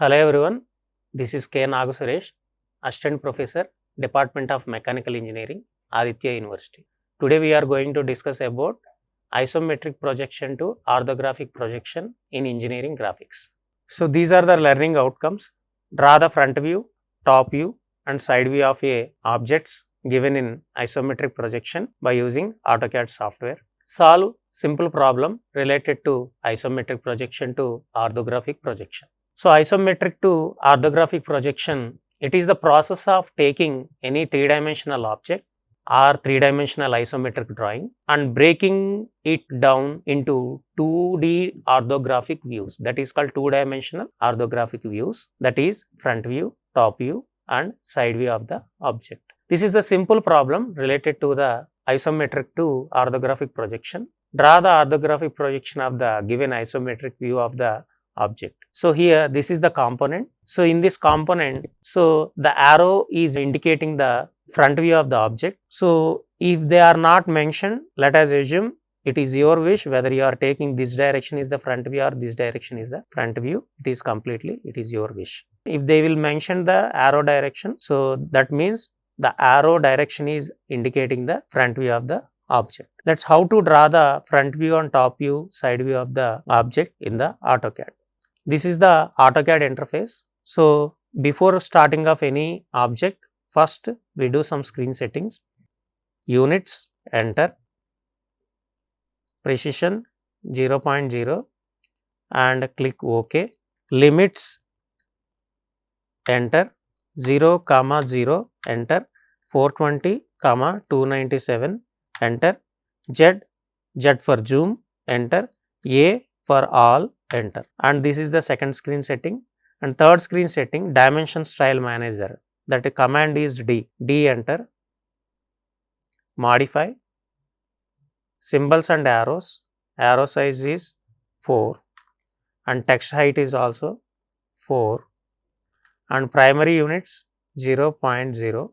Hello everyone, this is K.Naga Suresh, Assistant Professor, Department of Mechanical Engineering, Aditya University. Today we are going to discuss about isometric projection to orthographic projection in engineering graphics. So these are the learning outcomes. Draw the front view, top view and side view of a objects given in isometric projection by using AutoCAD software. Solve simple problem related to isometric projection to orthographic projection. So, isometric to orthographic projection, it is the process of taking any three-dimensional object or three-dimensional isometric drawing and breaking it down into 2D orthographic views, that is called two-dimensional orthographic views, that is front view, top view and side view of the object. This is a simple problem related to the isometric to orthographic projection. Draw the orthographic projection of the given isometric view of the object. So, here this is the component. So, in this component, so the arrow is indicating the front view of the object. So, if they are not mentioned, let us assume it is your wish whether you are taking this direction is the front view or this direction is the front view. It is completely, it is your wish. If they will mention the arrow direction, so that means the arrow direction is indicating the front view of the object. That is how to draw the front view and top view, side view of the object in the AutoCAD. This is the AutoCAD interface. So, before starting of any object, first we do some screen settings. Units, enter. Precision 0.0 and click OK. Limits, enter. 0, 0, enter. 420, 297, enter. Z for zoom, enter. A for all, enter. And this is the second screen setting. And third screen setting, dimension style manager, that the command is D, enter. Modify, symbols and arrows, arrow size is 4 and text height is also 4 and primary units 0.0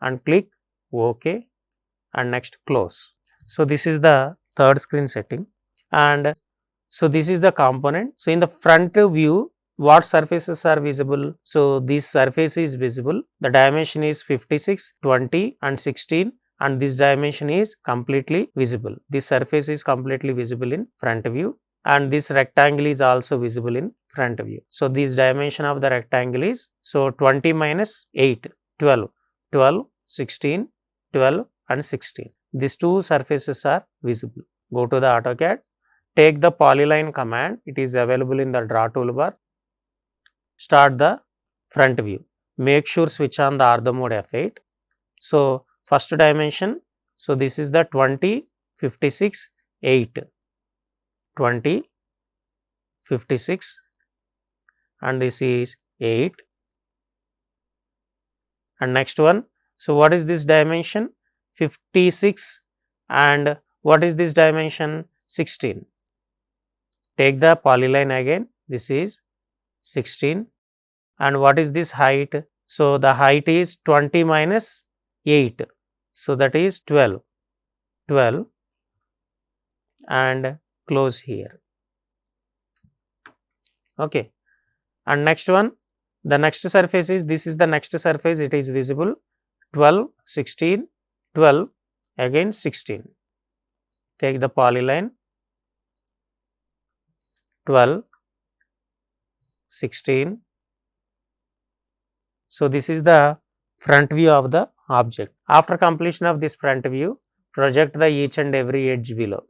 and click OK and next close. So, this is the third screen setting and so this is the component. So, in the front view, what surfaces are visible? So, this surface is visible, the dimension is 56, 20 and 16 and this dimension is completely visible. This surface is completely visible in front view and this rectangle is also visible in front view. So, this dimension of the rectangle is, so 20 minus 8, 12, 12, 16, 12 and 16. These two surfaces are visible. Go to the AutoCAD, take the polyline command, it is available in the draw toolbar. Start the front view. Make sure switch on the ortho mode F8. So, first dimension, so this is the 20, 56, 8, 20, 56 and this is 8 and next one. So, what is this dimension? 56 and what is this dimension? 16. Take the polyline again, this is 16 and what is this height? So, the height is 20 minus 8. So, that is 12, 12 and close here. Okay. And next one, the next surface is, this is the next surface, it is visible 12, 16, 12 again 16. Take the polyline 12, 16. So, this is the front view of the object. After completion of this front view, project the each and every edge below.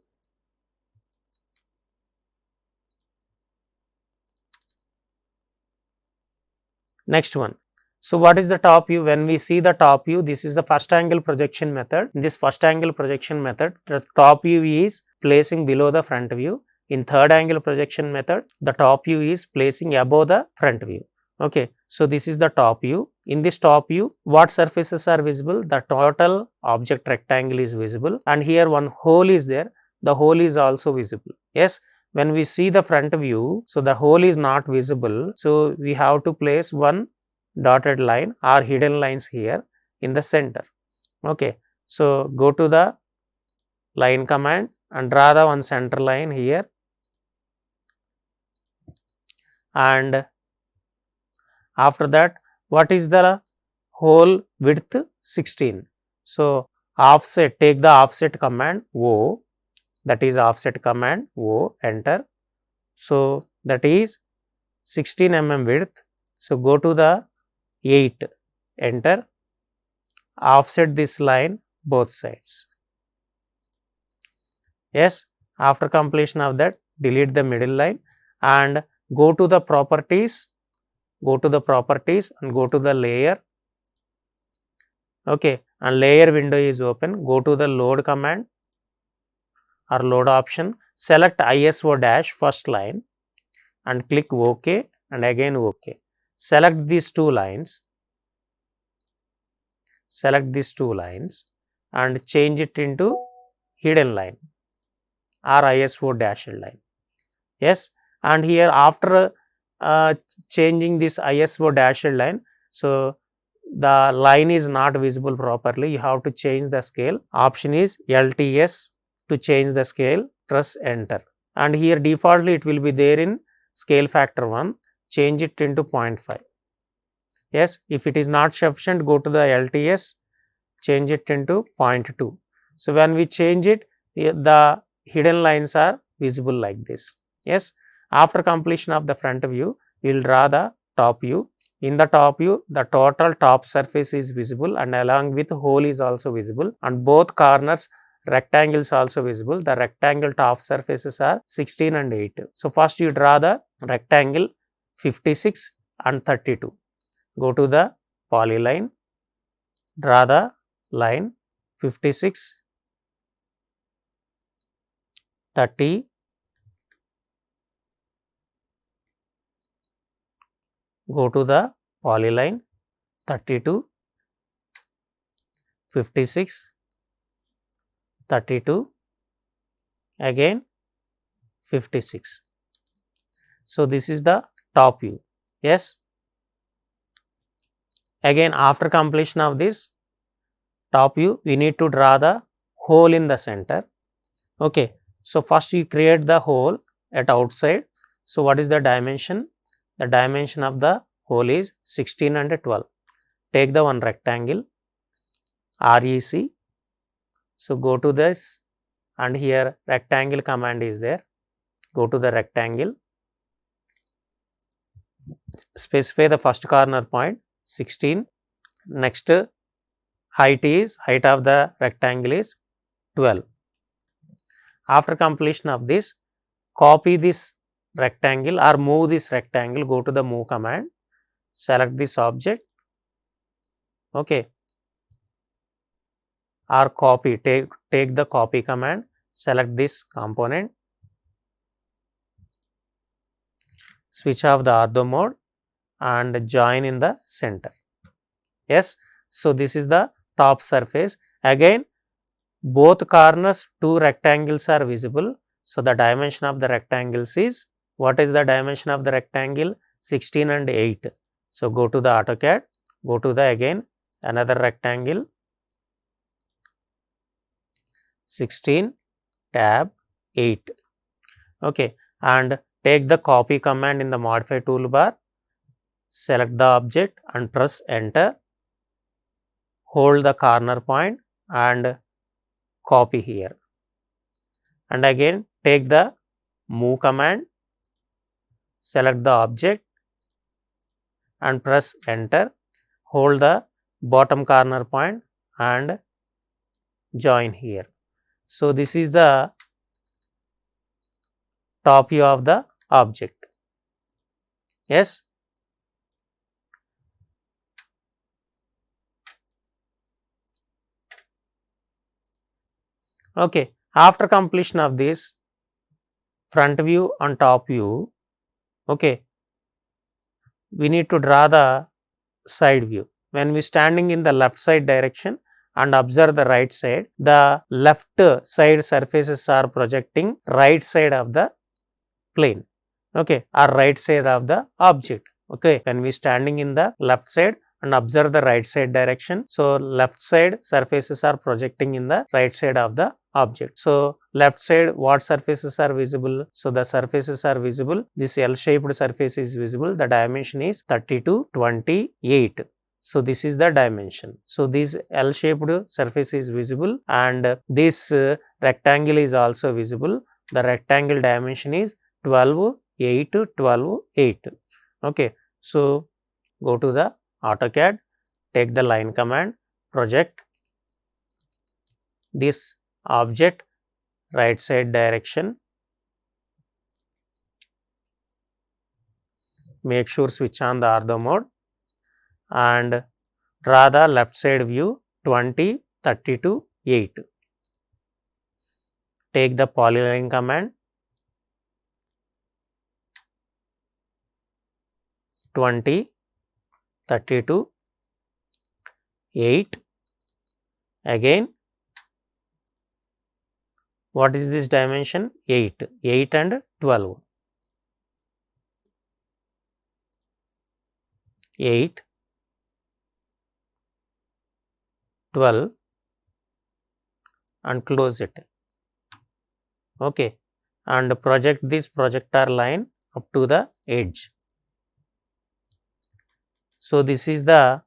Next one. So, what is the top view? When we see the top view, this is the first angle projection method. In this first angle projection method, the top view is placing below the front view. In third angle projection method, the top view is placing above the front view. Okay. So, this is the top view. In this top view, what surfaces are visible? The total object rectangle is visible and here one hole is there, the hole is also visible. Yes, when we see the front view, so the hole is not visible. So, we have to place one dotted line or hidden lines here in the center. Okay. So, go to the line command and draw the one center line here and After that, what is the hole width? 16. So, offset, take the offset command O, that is offset command O, enter. So, that is 16 mm width. So, go to the 8, enter, offset this line both sides. Yes, after completion of that, delete the middle line and go to the properties, and go to the layer. Okay, and layer window is open. Go to the load command or load option, select ISO dash first line and click OK and again OK. Select these two lines, and change it into hidden line or ISO dashed line. Yes, and here after changing this ISO dashed line, so the line is not visible properly, you have to change the scale. Option is LTS to change the scale, press enter. And here defaultly it will be there in scale factor 1, change it into 0.5. Yes, if it is not sufficient, go to the LTS, change it into 0.2. So, when we change it, the hidden lines are visible like this. Yes, after completion of the front view, we will draw the top view. In the top view, the total top surface is visible and along with hole is also visible, and both corners rectangles also visible. The rectangle top surfaces are 16 and 8. So, first you draw the rectangle 56 and 32. Go to the polyline, draw the line 56, 30, go to the polyline 32, 56, 32, again 56. So, this is the top view. Yes. Again, after completion of this top view, we need to draw the hole in the center. Okay. So, first you create the hole at outside. So, what is the dimension? The dimension of the hole is 16 and 12. Take the one rectangle, REC. So, go to this and here rectangle command is there. Go to the rectangle, specify the first corner point 16. Next height of the rectangle is 12. After completion of this, copy this rectangle or move this rectangle, go to the move command, select this object, okay, or copy, take the copy command, select this component, switch off the ortho mode and join in the center. Yes. So, this is the top surface. Again, both corners, two rectangles are visible. So, the dimension of the rectangles is, what is the dimension of the rectangle? 16 and 8. So, go to the AutoCAD, go to the again another rectangle 16 tab 8. Okay, and take the copy command in the modify toolbar, select the object and press enter, hold the corner point and copy here, and again take the move command, select the object and press enter, hold the bottom corner point and join here. So, this is the top view of the object. Yes. Okay. After completion of this front view and top view, okay, we need to draw the side view. When we standing in the left side direction and observe the right side, the left side surfaces are projecting right side of the plane, okay, or right side of the object. Okay, when we standing in the left side and observe the right side direction, so left side surfaces are projecting in the right side of the object. So left side, what surfaces are visible? So the surfaces are visible. This L-shaped surface is visible. The dimension is 30 to 28. So this is the dimension. So this L-shaped surface is visible, and this rectangle is also visible. The rectangle dimension is 12, 8, 12, 8. Okay. So go to the AutoCAD, take the line command, project this object right side direction, make sure switch on the ortho mode, and draw the left side view 20, 30 to 8. Take the polyline command, 20, 30 to 8. Again, what is this dimension? 8, 8 and 12. 8, 12 and close it. Okay. And project this projector line up to the edge. So this is the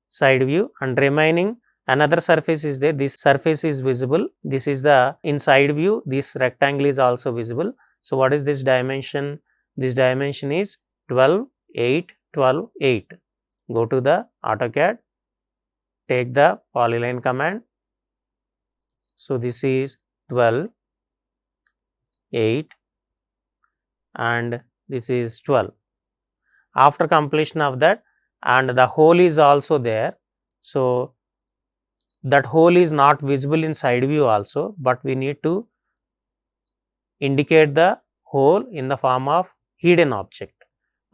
side view, and remaining another surface is there. This surface is visible. This is the inside view. This rectangle is also visible. So what is this dimension? This dimension is 12, 8, 12, 8. Go to the AutoCAD, take the polyline command. So this is 12, 8 and this is 12. After completion of that, and the hole is also there. So that hole is not visible in side view also, but we need to indicate the hole in the form of hidden object.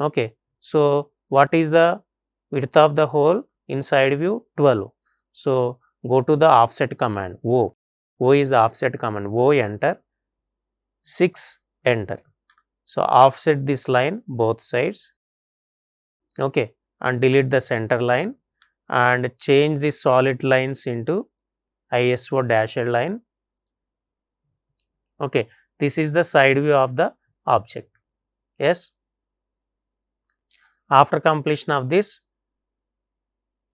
Okay. So what is the width of the hole in side view? 12. So go to the offset command, O. O is the offset command. O, enter, 6, enter. So offset this line both sides. Okay. And delete the center line and change the solid lines into ISO dashed line. Okay. This is the side view of the object. Yes. After completion of this,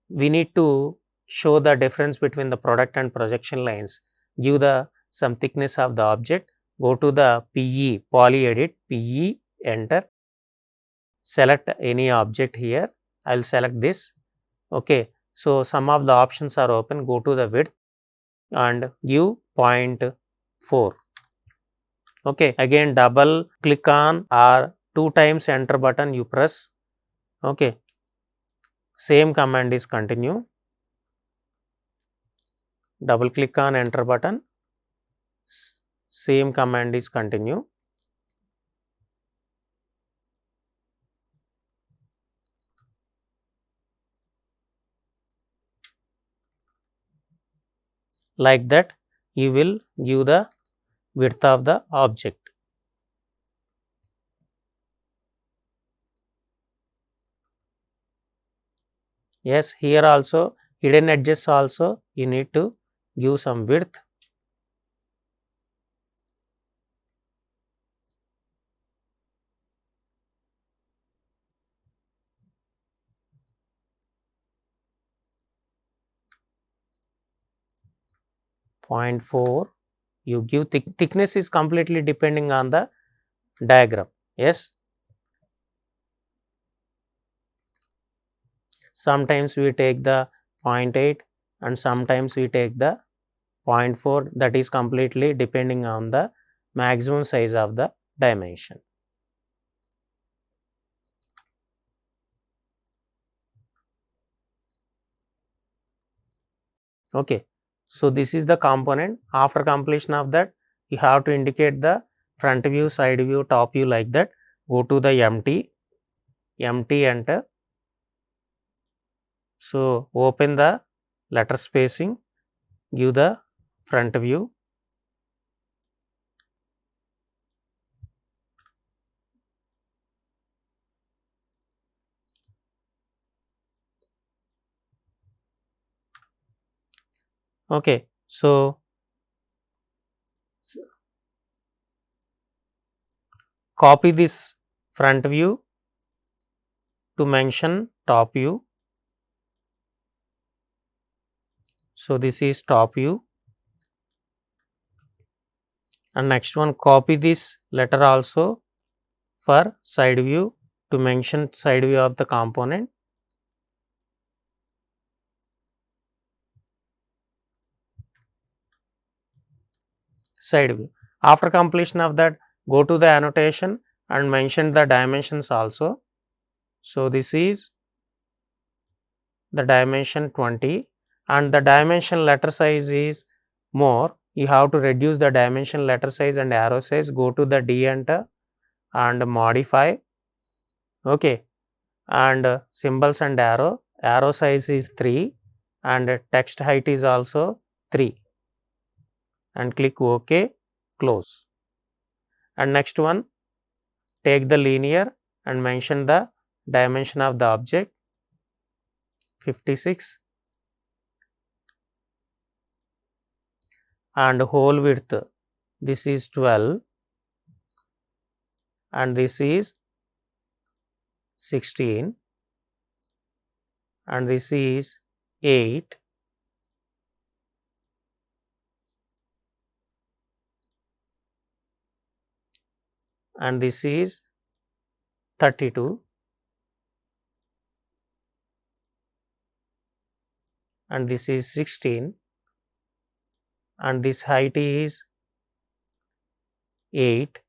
we need to show the difference between the product and projection lines. Give the some thickness of the object. Go to the PE, poly edit, PE, enter. Select any object here. I will select this. Okay. So some of the options are open. Go to the width and give 0.4. Okay. Again, double click on or 2 times enter button you press. Okay. Same command is continue. Double click on enter button. Same command is continue. Like that, you will give the width of the object. Yes, here also hidden edges also you need to give some width. Point 4. You give thickness is completely depending on the diagram. Yes. Sometimes we take the 0.8 and sometimes we take the 0.4. That is completely depending on the maximum size of the dimension. Okay. So this is the component. After completion of that, you have to indicate the front view, side view, top view, like that. Go to the empty, enter. So open the letter spacing, give the front view. Okay. So copy this front view to mention top view. So this is top view, and next one copy this letter also for side view to mention side view of the component. Side view. After completion of that, go to the annotation and mention the dimensions also. So this is the dimension 20, and the dimension letter size is more. You have to reduce the dimension letter size and arrow size. Go to the D enter and modify. Okay, and symbols and arrow size is 3, and text height is also 3, and click OK, close. And next one, take the linear and mention the dimension of the object 56, and hole width, this is 12, and this is 16, and this is 8, and this is 32, and this is 16, and this height is 8.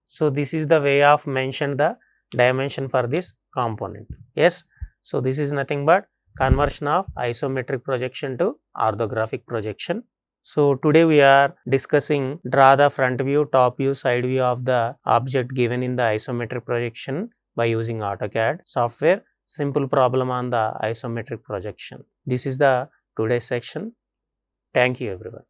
So this is the way of mention the dimension for this component. Yes, so this is nothing but conversion of isometric projection to orthographic projection. So today we are discussing draw the front view, top view, side view of the object given in the isometric projection by using AutoCAD software. Simple problem on the isometric projection. This is the today's section. Thank you everyone.